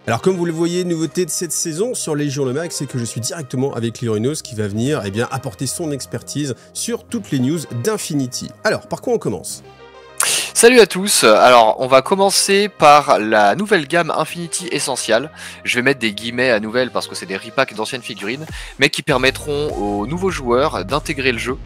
Alors comme vous le voyez, nouveauté de cette saison sur Légion le Max, c'est que je suis directement avec Lyrinos qui va venir apporter son expertise sur toutes les news d'Infinity. Alors, par quoi on commence ? Salut à tous, alors on va commencer par la nouvelle gamme Infinity Essential. Je vais mettre des guillemets à nouvelle parce que c'est des repacks d'anciennes figurines, mais qui permettront aux nouveaux joueurs d'intégrer le jeu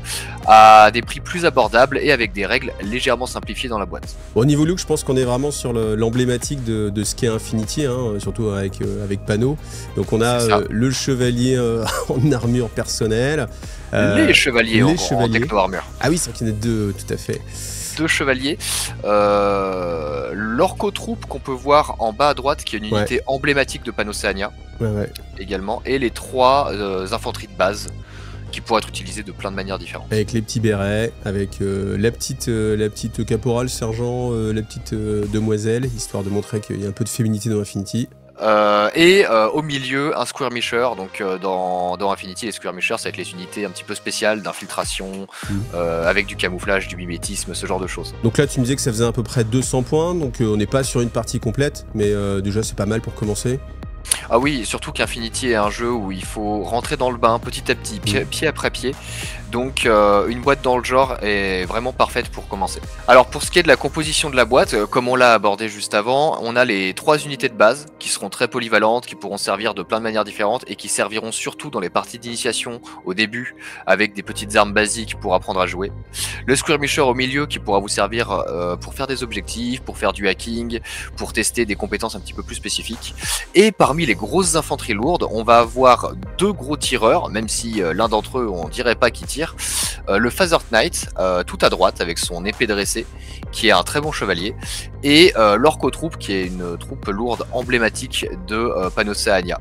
à des prix plus abordables et avec des règles légèrement simplifiées dans la boîte. Bon, au niveau look, je pense qu'on est vraiment sur l'emblématique de ce qu'est Infinity, hein, surtout avec Pano. Donc on a le chevalier en armure personnelle. Les chevaliers en techno-armure. Ah oui, c'est vrai qu'il y en a deux, tout à fait. Deux chevaliers, l'orco-troupe qu'on peut voir en bas à droite, qui est une unité emblématique de Panocéania, également, et les trois infanteries de base, qui pourraient être utilisées de plein de manières différentes. Avec les petits bérets, avec la petite caporale, sergent, la petite demoiselle, histoire de montrer qu'il y a un peu de féminité dans Infinity. Au milieu, un skirmisher. Donc dans Infinity, les skirmishers, ça va être les unités un petit peu spéciales d'infiltration, avec du camouflage, du mimétisme, ce genre de choses. Donc là, tu me disais que ça faisait à peu près 200 points, donc on n'est pas sur une partie complète, mais déjà c'est pas mal pour commencer. Ah oui, surtout qu'Infinity est un jeu où il faut rentrer dans le bain petit à petit, pied après pied. Donc une boîte dans le genre est vraiment parfaite pour commencer. Alors pour ce qui est de la composition de la boîte, comme on l'a abordé juste avant, on a les 3 unités de base qui seront très polyvalentes, qui pourront servir de plein de manières différentes et qui serviront surtout dans les parties d'initiation au début avec des petites armes basiques pour apprendre à jouer. Le skirmisher au milieu qui pourra vous servir pour faire des objectifs, pour faire du hacking, pour tester des compétences un petit peu plus spécifiques. Et parmi les grosses infanteries lourdes, on va avoir 2 gros tireurs, même si l'un d'entre eux on dirait pas qu'il tire. Le Feathered Knight, tout à droite avec son épée dressée, qui est un très bon chevalier, et l'orco-troupe qui est une troupe lourde emblématique de Panocéania.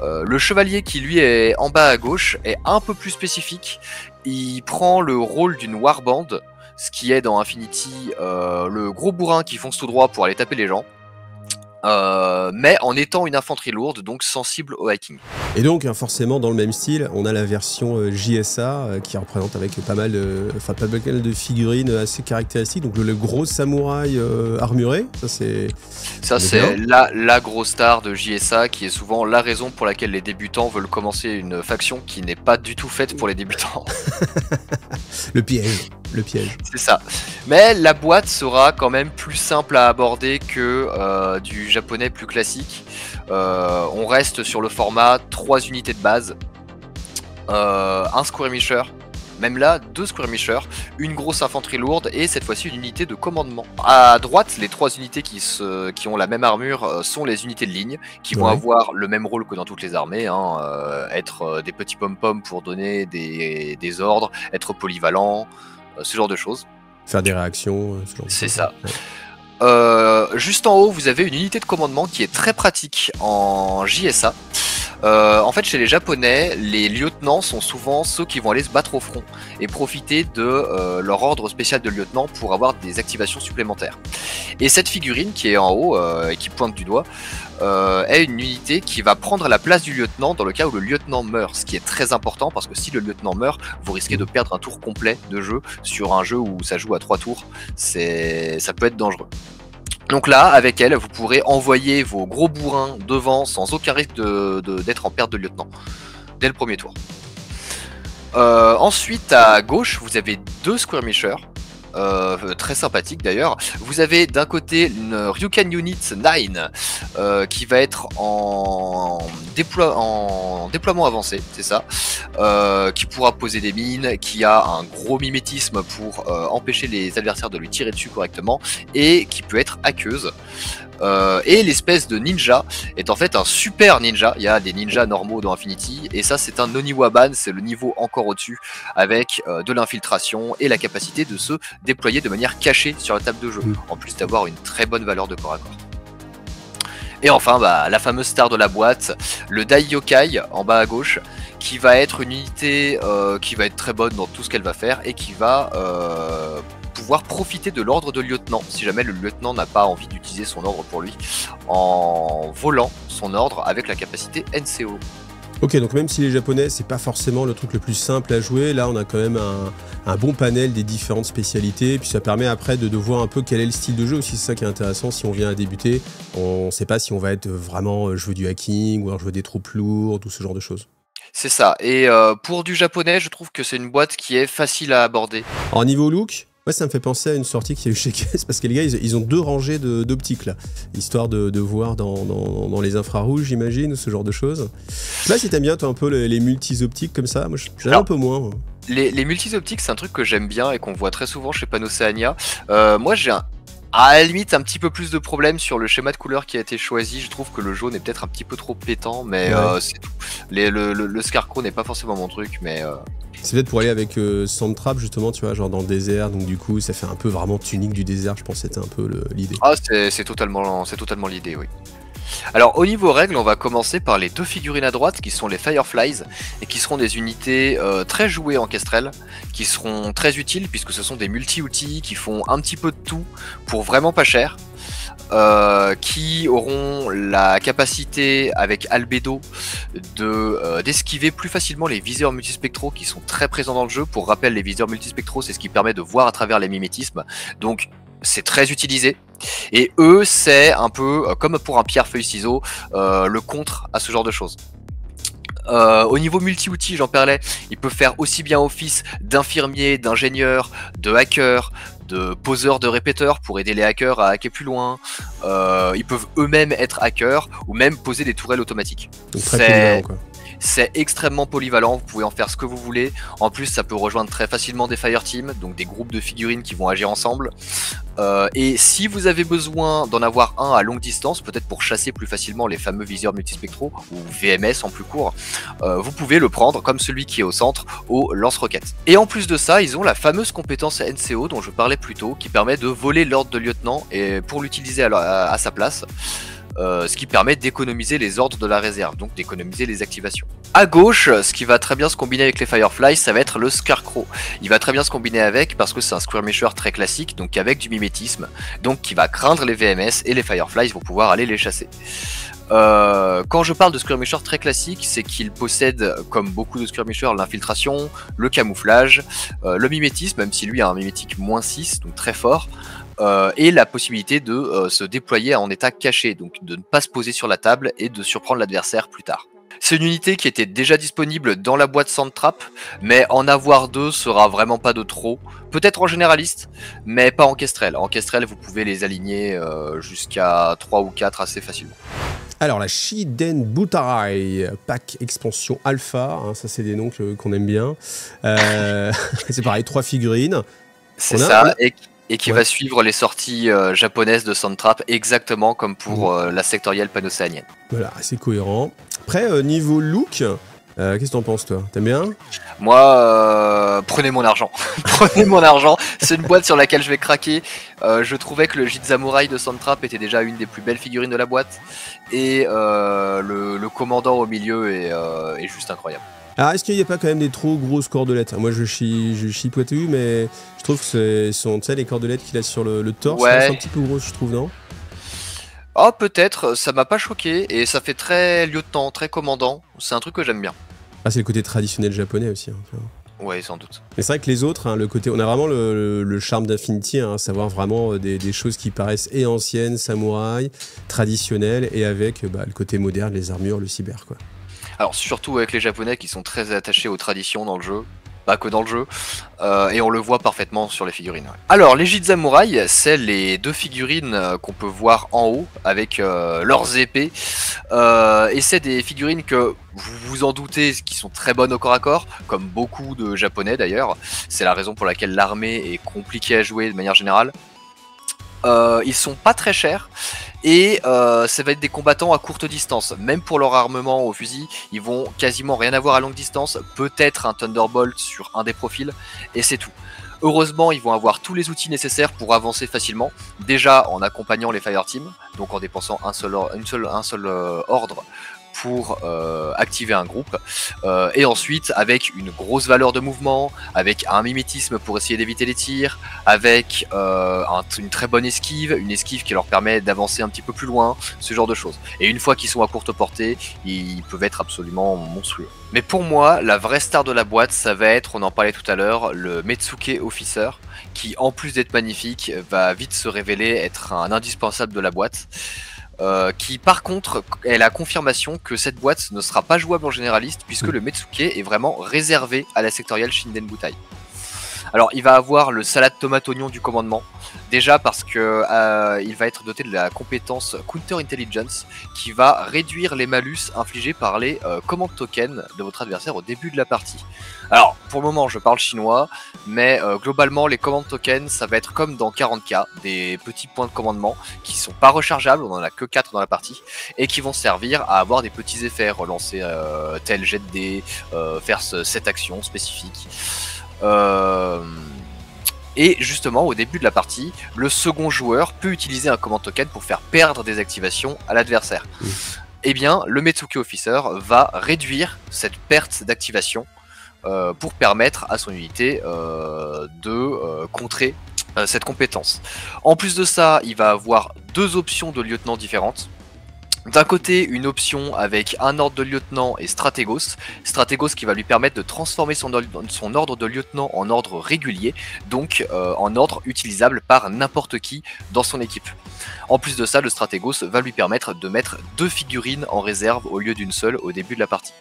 Le chevalier qui lui est en bas à gauche est un peu plus spécifique. Il prend le rôle d'une warband, ce qui est dans Infinity le gros bourrin qui fonce tout droit pour aller taper les gens. Mais en étant une infanterie lourde, donc sensible au hacking. Et donc forcément dans le même style, on a la version JSA qui représente avec pas mal de figurines assez caractéristiques. Donc le gros samouraï armuré, ça c'est la grosse star de JSA, qui est souvent la raison pour laquelle les débutants veulent commencer une faction qui n'est pas du tout faite pour les débutants. Le piège. C'est ça. Mais la boîte sera quand même plus simple à aborder que du japonais plus classique. On reste sur le format 3 unités de base, un skirmisher, même là 2 skirmishers, une grosse infanterie lourde et cette fois-ci une unité de commandement. À droite, les 3 unités qui ont la même armure sont les unités de ligne, qui vont avoir le même rôle que dans toutes les armées, hein, être des petits pom-poms pour donner des ordres, être polyvalent, ce genre de choses. Faire des réactions, ce genre de choses. C'est ça. Juste en haut, vous avez une unité de commandement qui est très pratique en JSA. En fait, chez les Japonais, les lieutenants sont souvent ceux qui vont aller se battre au front et profiter de leur ordre spécial de lieutenant pour avoir des activations supplémentaires. Et cette figurine qui est en haut et qui pointe du doigt est une unité qui va prendre la place du lieutenant dans le cas où le lieutenant meurt, ce qui est très important parce que si le lieutenant meurt, vous risquez de perdre un tour complet de jeu sur un jeu où ça joue à 3 tours. Ça peut être dangereux. Donc là, avec elle, vous pourrez envoyer vos gros bourrins devant sans aucun risque d'être en perte de lieutenant dès le premier tour. Ensuite, à gauche, vous avez 2 skirmishers. Très sympathique d'ailleurs. Vous avez d'un côté une Ryukan Unit 9 qui va être en déploiement avancé, c'est ça, qui pourra poser des mines, qui a un gros mimétisme pour empêcher les adversaires de lui tirer dessus correctement et qui peut être hackeuse. Et l'espèce de ninja est en fait un super ninja. Il y a des ninjas normaux dans Infinity et ça c'est un Oniwaban, c'est le niveau encore au-dessus avec de l'infiltration et la capacité de se déployer de manière cachée sur la table de jeu, en plus d'avoir une très bonne valeur de corps à corps. Et enfin, la fameuse star de la boîte, le Dai Yokai en bas à gauche, qui va être une unité qui va être très bonne dans tout ce qu'elle va faire et qui va pouvoir profiter de l'ordre de lieutenant si jamais le lieutenant n'a pas envie d'utiliser son ordre pour lui, en volant son ordre avec la capacité NCO. Ok, donc même si les japonais, c'est pas forcément le truc le plus simple à jouer, là on a quand même un bon panel des différentes spécialités, puis ça permet après de voir un peu quel est le style de jeu aussi, c'est ça qui est intéressant. Si on vient à débuter, on sait pas si on va être vraiment je veux du hacking ou alors je veux des troupes lourdes ou ce genre de choses. C'est ça. Et pour du japonais, je trouve que c'est une boîte qui est facile à aborder. Alors niveau look, ouais, ça me fait penser à une sortie qu'il y a eu chez Kess, parce que les gars, ils ont 2 rangées d'optiques là, histoire de voir dans les infrarouges, j'imagine, ou ce genre de choses. Je sais pas si t'aimes bien toi un peu les multis-optiques comme ça, moi j'aime un peu moins. Moi. Les multis-optiques, c'est un truc que j'aime bien et qu'on voit très souvent chez Panocéania. Moi, j'ai à la limite un petit peu plus de problèmes sur le schéma de couleur qui a été choisi. Je trouve que le jaune est peut-être un petit peu trop pétant, mais ouais. c'est tout. Le Scarecrow n'est pas forcément mon truc, mais... C'est peut-être pour aller avec Sandtrap justement, tu vois, genre dans le désert, donc du coup ça fait un peu vraiment tunique du désert, je pense que c'était un peu l'idée. Ah, c'est totalement l'idée, oui. Alors au niveau règles, on va commencer par les 2 figurines à droite qui sont les Fireflies et qui seront des unités très jouées en Kestrel, qui seront très utiles puisque ce sont des multi-outils qui font un petit peu de tout pour vraiment pas cher. Qui auront la capacité avec Albedo d'esquiver plus facilement les viseurs multispectraux qui sont très présents dans le jeu. Pour rappel, les viseurs multispectraux, c'est ce qui permet de voir à travers les mimétismes, donc c'est très utilisé. Et eux, c'est un peu comme pour un pierre-feuille-ciseau, le contre à ce genre de choses. Au niveau multi-outils, j'en parlais, ils peuvent faire aussi bien office d'infirmier, d'ingénieur, de hacker, de poseurs de répéteurs pour aider les hackers à hacker plus loin. Ils peuvent eux-mêmes être hackers ou même poser des tourelles automatiques. C'est extrêmement polyvalent, vous pouvez en faire ce que vous voulez. En plus, ça peut rejoindre très facilement des Fireteam, donc des groupes de figurines qui vont agir ensemble. Et si vous avez besoin d'en avoir un à longue distance, peut-être pour chasser plus facilement les fameux viseurs multispectraux, ou VMS en plus court, vous pouvez le prendre comme celui qui est au centre, au lance-roquettes. Et en plus de ça, ils ont la fameuse compétence NCO dont je parlais plus tôt, qui permet de voler l'ordre de lieutenant et pour l'utiliser à sa place. Ce qui permet d'économiser les ordres de la réserve, donc d'économiser les activations. À gauche, ce qui va très bien se combiner avec les Fireflies, ça va être le Scarecrow. Il va très bien se combiner avec parce que c'est un skirmisher très classique, donc avec du mimétisme, donc qui va craindre les VMS et les Fireflies vont pouvoir aller les chasser. Quand je parle de skirmisher très classique, c'est qu'il possède, comme beaucoup de skirmishers, l'infiltration, le camouflage, le mimétisme, même si lui a un mimétique -6, donc très fort, et la possibilité de se déployer en état caché, donc de ne pas se poser sur la table et de surprendre l'adversaire plus tard. C'est une unité qui était déjà disponible dans la boîte Sandtrap, mais en avoir 2 sera vraiment pas de trop. Peut-être en généraliste, mais pas en Kestrel. En Kestrel, vous pouvez les aligner jusqu'à 3 ou 4 assez facilement. Alors la Shiden Butarai, pack expansion alpha, hein, ça c'est des noms qu'on aime bien. C'est pareil, 3 figurines. C'est ça, et qui va suivre les sorties japonaises de Sandtrap, exactement comme pour la sectorielle panocéanienne. Voilà, c'est cohérent. Après, niveau look, qu'est-ce que t'en penses toi? T'aimes bien? Moi, prenez mon argent. Prenez mon argent. C'est une boîte sur laquelle je vais craquer. Je trouvais que le Jitsamurai de Sandtrap était déjà une des plus belles figurines de la boîte. Et le commandant au milieu est juste incroyable. Alors, est-ce qu'il n'y a pas quand même des trop grosses cordelettes? Moi, je chipote, mais je trouve que les cordelettes qu'il a sur le torse, ouais. C'est un petit peu gros, je trouve, non? Oh, peut-être, ça m'a pas choqué, et ça fait très lieutenant, très commandant, c'est un truc que j'aime bien. Ah, c'est le côté traditionnel japonais aussi. Hein, ouais, sans doute. Mais c'est vrai que les autres, hein, le côté, on a vraiment le charme d'Infinity, hein, savoir vraiment des choses qui paraissent et anciennes, samouraï, traditionnelles, et avec le côté moderne, les armures, le cyber, quoi. Alors surtout avec les japonais qui sont très attachés aux traditions dans le jeu, pas que dans le jeu, et on le voit parfaitement sur les figurines. Ouais. Alors les Jitsamurai, c'est les 2 figurines qu'on peut voir en haut avec leurs épées, et c'est des figurines que vous vous en doutez qui sont très bonnes au corps à corps, comme beaucoup de japonais d'ailleurs, c'est la raison pour laquelle l'armée est compliquée à jouer de manière générale. Ils sont pas très chers et ça va être des combattants à courte distance. Même pour leur armement au fusil, ils vont quasiment rien avoir à longue distance. Peut-être un Thunderbolt sur un des profils et c'est tout. Heureusement, ils vont avoir tous les outils nécessaires pour avancer facilement. Déjà en accompagnant les Fireteam, donc en dépensant un seul ordre pour activer un groupe, et ensuite avec une grosse valeur de mouvement, avec un mimétisme pour essayer d'éviter les tirs, avec une très bonne esquive, une esquive qui leur permet d'avancer un petit peu plus loin, ce genre de choses. Et une fois qu'ils sont à courte portée, ils peuvent être absolument monstrueux. Mais pour moi, la vraie star de la boîte, ça va être, on en parlait tout à l'heure, le Metsuke Officer, qui en plus d'être magnifique, va vite se révéler être un indispensable de la boîte. Qui par contre est la confirmation que cette boîte ne sera pas jouable en généraliste, puisque le Metsuke est vraiment réservé à la sectorielle Shinden Butai. Alors il va avoir le salade tomate oignon du commandement, déjà parce que il va être doté de la compétence Counter Intelligence, qui va réduire les malus infligés par les command tokens de votre adversaire au début de la partie. Alors pour le moment je parle chinois, mais globalement les command tokens ça va être comme dans 40K, des petits points de commandement qui sont pas rechargeables, on en a que 4 dans la partie, et qui vont servir à avoir des petits effets, relancer tel jet de dés, faire cette action spécifique. Et justement au début de la partie, le second joueur peut utiliser un command token pour faire perdre des activations à l'adversaire. Et bien le Metsuke Officer va réduire cette perte d'activation pour permettre à son unité de contrer cette compétence. En plus de ça, il va avoir deux options de lieutenant différentes. D'un côté, une option avec un ordre de lieutenant et Stratégos. Stratégos qui va lui permettre de transformer son ordre de lieutenant en ordre régulier, donc en ordre utilisable par n'importe qui dans son équipe. En plus de ça, le Stratégos va lui permettre de mettre 2 figurines en réserve au lieu d'une seule au début de la partie.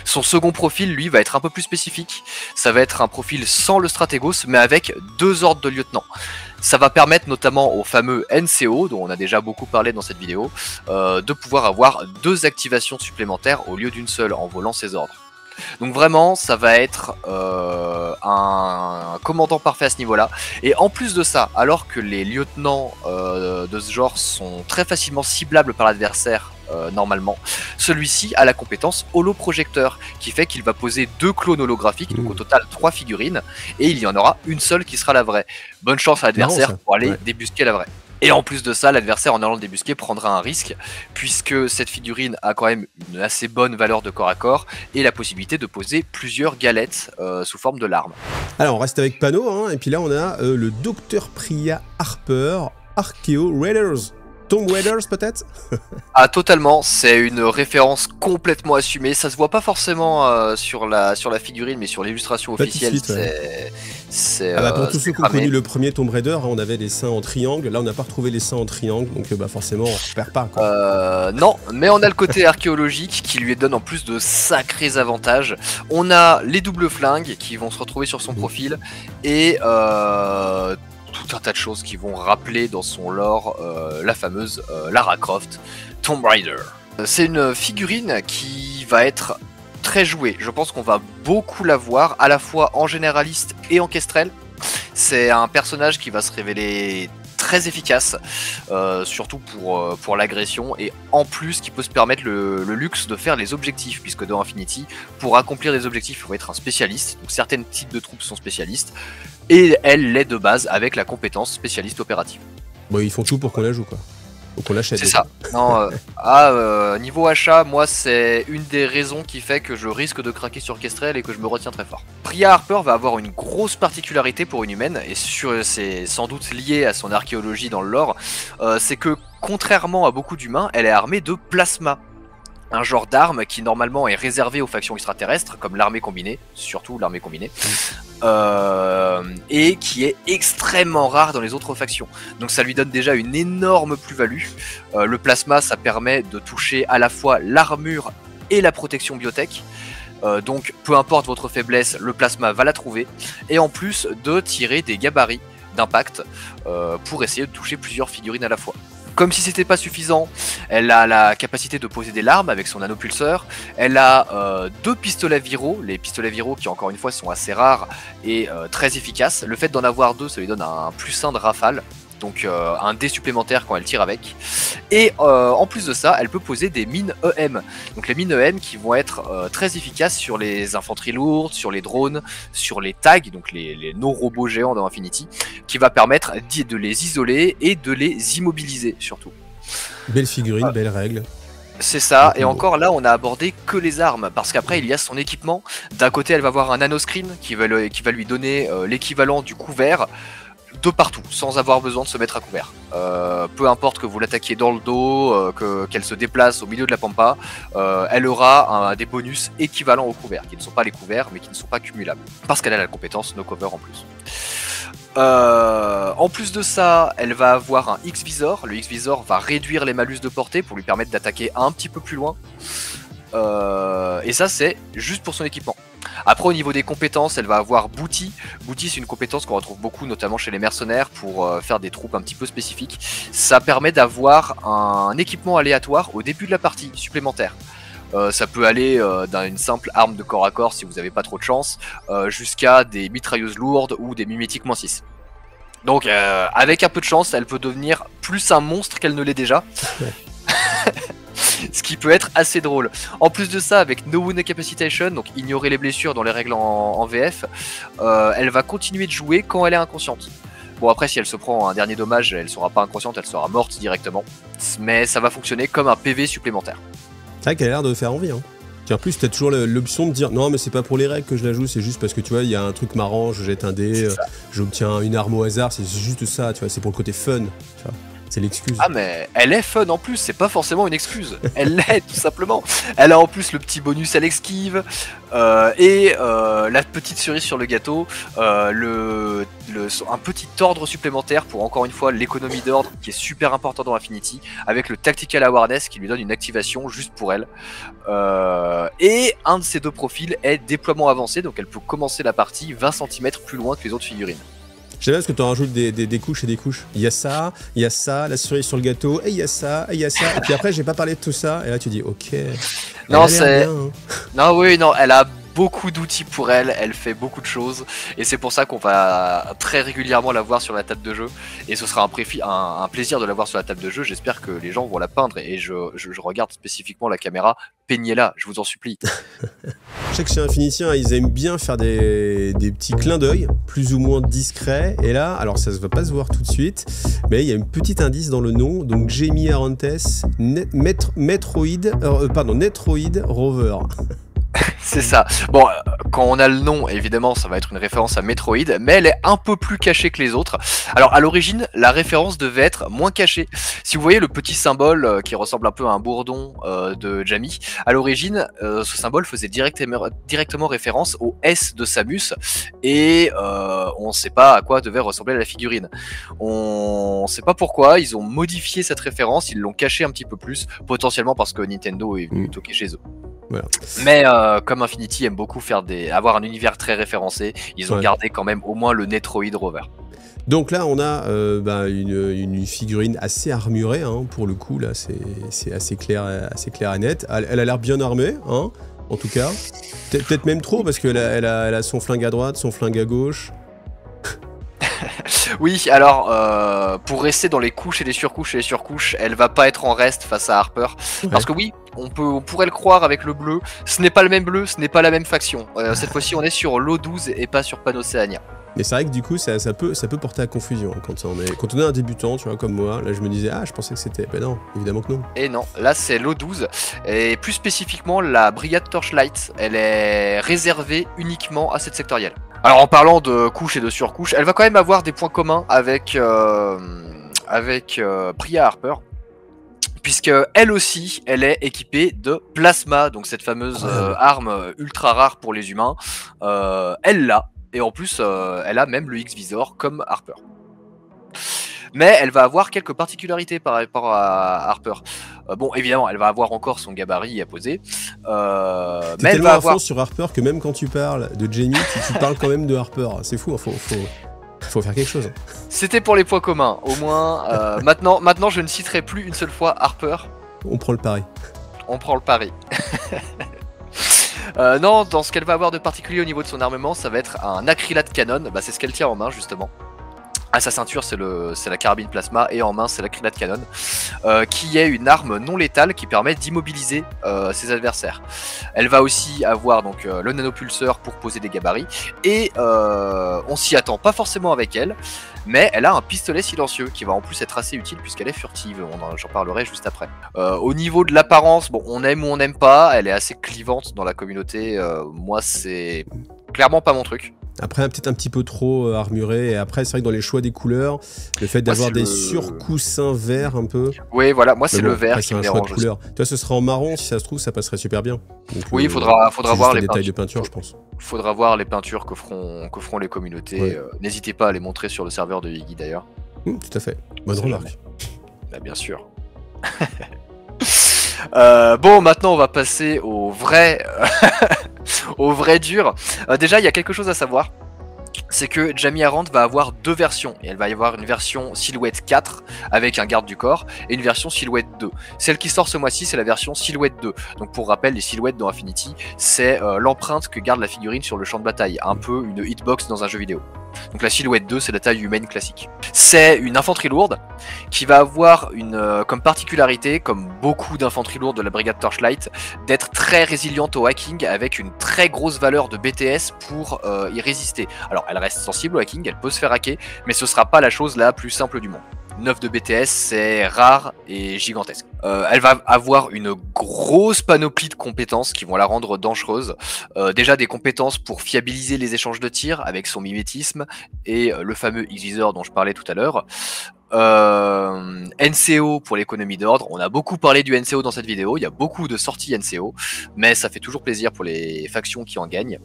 Son second profil, lui, va être un peu plus spécifique. Ça va être un profil sans le Stratégos, mais avec 2 ordres de lieutenant. Ça va permettre notamment au fameux NCO, dont on a déjà beaucoup parlé dans cette vidéo, de pouvoir avoir 2 activations supplémentaires au lieu d'une seule en volant ses ordres. Donc vraiment, ça va être un commandant parfait à ce niveau-là. Et en plus de ça, alors que les lieutenants de ce genre sont très facilement ciblables par l'adversaire normalement, celui-ci a la compétence holoprojecteur, qui fait qu'il va poser 2 clones holographiques, donc au total 3 figurines, et il y en aura une seule qui sera la vraie. Bonne chance à l'adversaire pour aller débusquer la vraie. Et en plus de ça, l'adversaire en allant le débusquer prendra un risque, puisque cette figurine a quand même une assez bonne valeur de corps à corps, et la possibilité de poser plusieurs galettes sous forme de larmes. Alors on reste avec Pano, hein, et puis là on a le Dr Priya Harper, Archeo Raiders. Tomb Raiders peut-être? Ah totalement, c'est une référence complètement assumée, ça se voit pas forcément sur la figurine, mais sur l'illustration officielle, c'est... pour tous ceux qui ont connu le premier Tomb Raider, on avait les seins en triangle, là on n'a pas retrouvé les seins en triangle, donc forcément on repère pas quoi. Non, mais on a le côté archéologique qui lui donne en plus de sacrés avantages. On a les doubles flingues qui vont se retrouver sur son profil, et tout un tas de choses qui vont rappeler dans son lore la fameuse Lara Croft Tomb Raider. C'est une figurine qui va être très jouée. Je pense qu'on va beaucoup la voir, à la fois en généraliste et en kestrel. C'est un personnage qui va se révéler très efficace, surtout pour l'agression, et en plus qui peut se permettre le luxe de faire les objectifs, puisque dans Infinity, pour accomplir des objectifs, il faut être un spécialiste, donc certains types de troupes sont spécialistes, et elle l'est de base avec la compétence spécialiste opérative. Bon, ils font tout pour qu'on la joue quoi. Donc on l'achète. C'est ça. Non, niveau achat, moi c'est une des raisons qui fait que je risque de craquer sur Kestrel et que je me retiens très fort. Priya Harper va avoir une grosse particularité pour une humaine, et c'est sans doute lié à son archéologie dans le lore, c'est que contrairement à beaucoup d'humains, elle est armée de plasma. Un genre d'arme qui normalement est réservé aux factions extraterrestres, comme l'armée combinée, surtout l'armée combinée, et qui est extrêmement rare dans les autres factions. Donc ça lui donne déjà une énorme plus-value. Le plasma, ça permet de toucher à la fois l'armure et la protection biotech. Donc peu importe votre faiblesse, le plasma va la trouver. Et en plus de tirer des gabarits d'impact pour essayer de toucher plusieurs figurines à la fois. Comme si c'était pas suffisant, elle a la capacité de poser des larmes avec son nanopulseur. Elle a 2 pistolets viraux, les pistolets viraux qui encore une fois sont assez rares et très efficaces. Le fait d'en avoir 2, ça lui donne un +1 de rafale, donc un dé supplémentaire quand elle tire avec. Et en plus de ça, elle peut poser des mines EM. Donc les mines EM qui vont être très efficaces sur les infanteries lourdes, sur les drones, sur les tags, donc les no-robots géants dans Infinity, qui va permettre de les isoler et de les immobiliser surtout. Belle figurine, belle règle. C'est ça, et Bon. encore là on a abordé que les armes, parce qu'après il y a son équipement. D'un côté elle va avoir un nanoscreen qui va lui donner l'équivalent du couvert de partout, sans avoir besoin de se mettre à couvert. Peu importe que vous l'attaquiez dans le dos, qu'elle se déplace au milieu de la pampa, elle aura des bonus équivalents au couvert, qui ne sont pas les couverts, mais qui ne sont pas cumulables. Parce qu'elle a la compétence no cover en plus. En plus de ça, elle va avoir un X-Visor. Le X-Visor va réduire les malus de portée pour lui permettre d'attaquer un petit peu plus loin. Et ça, c'est juste pour son équipement. Après, au niveau des compétences, elle va avoir Booty. Booty, c'est une compétence qu'on retrouve beaucoup, notamment chez les mercenaires, pour faire des troupes un petit peu spécifiques. Ça permet d'avoir un équipement aléatoire au début de la partie, supplémentaire. Ça peut aller d'une simple arme de corps à corps si vous n'avez pas trop de chance, jusqu'à des mitrailleuses lourdes ou des mimétiques -6. Donc avec un peu de chance, elle peut devenir plus un monstre qu'elle ne l'est déjà. Ce qui peut être assez drôle. En plus de ça, avec No Wound Incapacitation, donc ignorer les blessures dans les règles en VF, elle va continuer de jouer quand elle est inconsciente. Bon, après, si elle se prend un dernier dommage, elle sera pas inconsciente, elle sera morte directement. Mais ça va fonctionner comme un PV supplémentaire. C'est vrai qu'elle a l'air de faire envie. Hein. Puis en plus, t'as toujours l'option de dire non, mais c'est pas pour les règles que je la joue, c'est juste parce que tu vois, il y a un truc marrant, je jette un dé, j'obtiens une arme au hasard, c'est juste ça, tu vois, c'est pour le côté fun, tu vois. C'est l'excuse. Ah mais elle est fun en plus, c'est pas forcément une excuse. Elle l'est tout simplement. Elle a en plus le petit bonus à l'esquive et la petite cerise sur le gâteau, un petit ordre supplémentaire pour encore une fois l'économie d'ordre qui est super important dans Infinity, avec le Tactical Awareness qui lui donne une activation juste pour elle. Et un de ces deux profils est déploiement avancé, donc elle peut commencer la partie 20 cm plus loin que les autres figurines. J'aime bien parce que tu en rajoutes des couches et des couches. Il y a ça, la cerise sur le gâteau, et il y a ça, et il y a ça. Et puis après, j'ai pas parlé de tout ça, et là tu dis ok. Non, c'est. Bien, hein. Non, oui, non, elle a beaucoup d'outils pour elle, elle fait beaucoup de choses, et c'est pour ça qu'on va très régulièrement la voir sur la table de jeu, et ce sera un plaisir de la voir sur la table de jeu. J'espère que les gens vont la peindre, et je regarde spécifiquement la caméra, peignez-la, je vous en supplie. Je sais que chez Infinity, hein, ils aiment bien faire des petits clins d'œil, plus ou moins discrets, et là, alors ça ne va pas se voir tout de suite, mais il y a un petit indice dans le nom, donc Jamie Arantes, Netroid Rover. C'est ça. Bon, quand on a le nom, évidemment, ça va être une référence à Metroid, mais elle est un peu plus cachée que les autres. Alors, à l'origine, la référence devait être moins cachée. Si vous voyez le petit symbole qui ressemble un peu à un bourdon de Jamie, à l'origine, ce symbole faisait directement référence au S de Samus, et on ne sait pas à quoi devait ressembler la figurine. On ne sait pas pourquoi, ils ont modifié cette référence, ils l'ont cachée un petit peu plus, potentiellement parce que Nintendo est venu toquer chez eux. Voilà. Mais comme Infinity aime beaucoup avoir un univers très référencé, ils ont gardé quand même au moins le Netroid Rover. Donc là, on a une figurine assez armurée, hein, pour le coup, là, c'est assez clair et net. Elle a l'air bien armée, hein, en tout cas. Peut-être même trop, parce qu'elle a son flingue à droite, son flingue à gauche. Oui, alors, pour rester dans les couches et les surcouches, elle va pas être en reste face à Harper. Ouais. Parce que oui, on pourrait le croire avec le bleu, ce n'est pas le même bleu, ce n'est pas la même faction. Cette fois-ci, on est sur l'O12 et pas sur Panocéania. Mais c'est vrai que du coup, ça peut porter à confusion quand on est un débutant, tu vois, comme moi. Là, je me disais, je pensais que c'était... Ben non, évidemment que non. Et non, là, c'est l'O12. Et plus spécifiquement, la Brigade Torchlight, elle est réservée uniquement à cette sectorielle. Alors, en parlant de couches et de surcouches, elle va quand même avoir des points communs avec Priya Harper. Puisque elle aussi, elle est équipée de plasma, donc cette fameuse arme ultra rare pour les humains. Elle l'a. Et en plus, elle a même le X-Visor comme Harper. Mais elle va avoir quelques particularités par rapport à Harper. Bon, évidemment, elle va avoir encore son gabarit à poser. Mais elle va avoir sur Harper que même quand tu parles de Jamie, tu parles quand même de Harper. C'est fou, faut faire quelque chose. C'était pour les points communs. Au moins, maintenant, je ne citerai plus une seule fois Harper. On prend le pari. On prend le pari. Non, dans ce qu'elle va avoir de particulier au niveau de son armement, ça va être un acrylate canon. Bah, c'est ce qu'elle tient en main justement. À sa ceinture, c'est la carabine plasma, et en main, c'est l'acrylate canon, qui est une arme non létale qui permet d'immobiliser ses adversaires. Elle va aussi avoir donc le nanopulseur pour poser des gabarits, et on s'y attend pas forcément avec elle, mais elle a un pistolet silencieux qui va en plus être assez utile puisqu'elle est furtive, j'en parlerai juste après. Au niveau de l'apparence, bon, on aime ou on n'aime pas, elle est assez clivante dans la communauté, moi c'est clairement pas mon truc. Après, peut-être un petit peu trop armuré. Et après, c'est vrai que dans les choix des couleurs, le fait d'avoir des surcoussins verts un peu. Oui, voilà, moi c'est le bon, vert qui me dérange. Tu vois, ce sera en marron, si ça se trouve, ça passerait super bien. Donc, oui, il faudra voir les détails de peinture, je pense. Faudra voir les peintures que feront les communautés. Ouais. N'hésitez pas à les montrer sur le serveur de Iggy d'ailleurs. Tout à fait. Bonne remarque. Bah, bien sûr. Bon, maintenant on va passer au vrai, au vrai dur. Déjà, il y a quelque chose à savoir. C'est que Jamie Arand va avoir deux versions. Et elle va y avoir une version Silhouette 4 avec un garde du corps et une version Silhouette 2. Celle qui sort ce mois-ci, c'est la version Silhouette 2. Donc pour rappel, les silhouettes dans Infinity, c'est l'empreinte que garde la figurine sur le champ de bataille. Un peu une hitbox dans un jeu vidéo. Donc la Silhouette 2, c'est la taille humaine classique. C'est une infanterie lourde qui va avoir comme particularité, comme beaucoup d'infanterie lourde de la brigade Torchlight, d'être très résiliente au hacking avec une très grosse valeur de BTS pour y résister. Alors elle reste sensible au hacking, elle peut se faire hacker, mais ce sera pas la chose la plus simple du monde. 9 de BTS, c'est rare et gigantesque. Elle va avoir une grosse panoplie de compétences qui vont la rendre dangereuse. Déjà des compétences pour fiabiliser les échanges de tirs avec son mimétisme et le fameux X-Visor dont je parlais tout à l'heure. NCO pour l'économie d'ordre. On a beaucoup parlé du NCO dans cette vidéo. Il y a beaucoup de sorties NCO, mais ça fait toujours plaisir pour les factions qui en gagnent.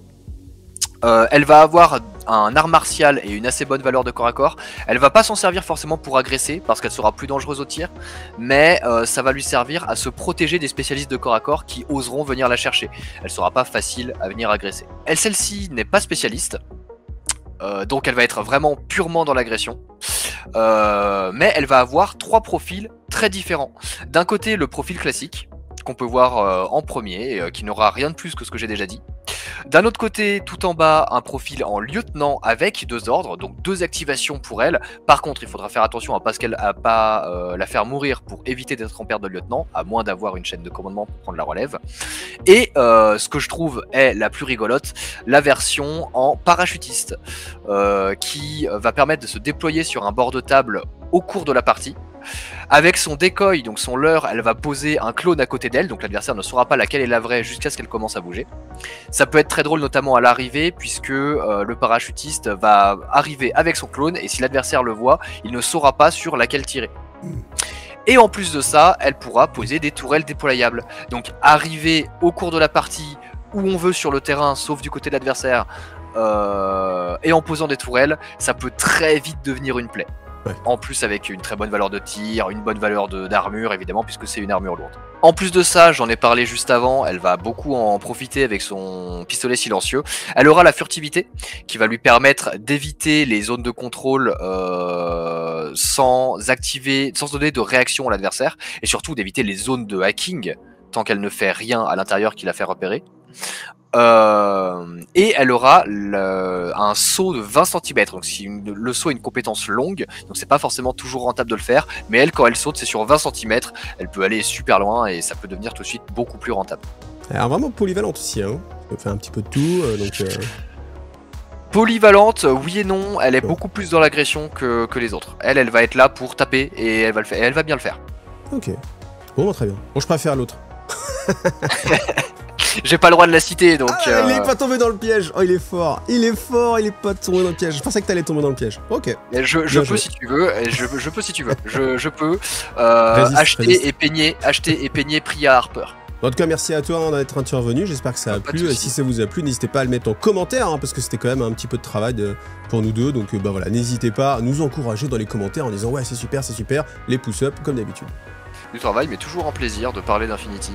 Elle va avoir un art martial et une assez bonne valeur de corps à corps. Elle va pas s'en servir forcément pour agresser parce qu'elle sera plus dangereuse au tir, mais ça va lui servir à se protéger des spécialistes de corps à corps qui oseront venir la chercher. Elle sera pas facile à venir agresser. Celle-ci n'est pas spécialiste, donc elle va être vraiment purement dans l'agression. Mais elle va avoir trois profils très différents. D'un côté, le profil classique qu'on peut voir en premier, qui n'aura rien de plus que ce que j'ai déjà dit. D'un autre côté, tout en bas, un profil en lieutenant avec 2 ordres, donc 2 activations pour elle. Par contre, il faudra faire attention à pas la faire mourir pour éviter d'être en perte de lieutenant, à moins d'avoir une chaîne de commandement pour prendre la relève. Et ce que je trouve est la plus rigolote, la version en parachutiste, qui va permettre de se déployer sur un bord de table au cours de la partie. Avec son decoy, donc son leurre, elle va poser un clone à côté d'elle, donc l'adversaire ne saura pas laquelle est la vraie jusqu'à ce qu'elle commence à bouger. Ça peut être très drôle, notamment à l'arrivée, puisque le parachutiste va arriver avec son clone, et si l'adversaire le voit, il ne saura pas sur laquelle tirer. Et en plus de ça, elle pourra poser des tourelles déployables. Donc arriver au cours de la partie où on veut sur le terrain, sauf du côté de l'adversaire, et en posant des tourelles, ça peut très vite devenir une plaie. Ouais. En plus avec une très bonne valeur de tir, une bonne valeur d'armure évidemment puisque c'est une armure lourde. En plus de ça, j'en ai parlé juste avant, elle va beaucoup en profiter avec son pistolet silencieux. Elle aura la furtivité qui va lui permettre d'éviter les zones de contrôle sans donner de réaction à l'adversaire et surtout d'éviter les zones de hacking tant qu'elle ne fait rien à l'intérieur qui la fait repérer. Et elle aura un saut de 20 cm. Donc si le saut est une compétence longue, donc c'est pas forcément toujours rentable de le faire, mais elle quand elle saute c'est sur 20 cm, elle peut aller super loin et ça peut devenir tout de suite beaucoup plus rentable. Alors vraiment polyvalente aussi, hein. Elle fait un petit peu de tout, donc... Polyvalente, oui et non, elle est beaucoup plus dans l'agression que les autres. Elle va être là pour taper et elle va le faire, et elle va bien le faire. Ok, bon très bien. Bon je préfère l'autre. J'ai pas le droit de la citer donc. Ah, il est pas tombé dans le piège. Oh, il est fort, il est pas tombé dans le piège. Je pensais que t'allais tomber dans le piège. Ok. Je peux si tu veux. Je peux si tu veux. Je peux acheter et peigner Priya Harper. En tout cas, merci à toi d'être intervenu. J'espère que ça a plu. Si ça vous a plu, n'hésitez pas à le mettre en commentaire hein, parce que c'était quand même un petit peu de travail pour nous deux. Donc bah voilà, n'hésitez pas à nous encourager dans les commentaires en disant ouais c'est super, les pouces up comme d'habitude. Du travail, mais toujours un plaisir de parler d'Infinity.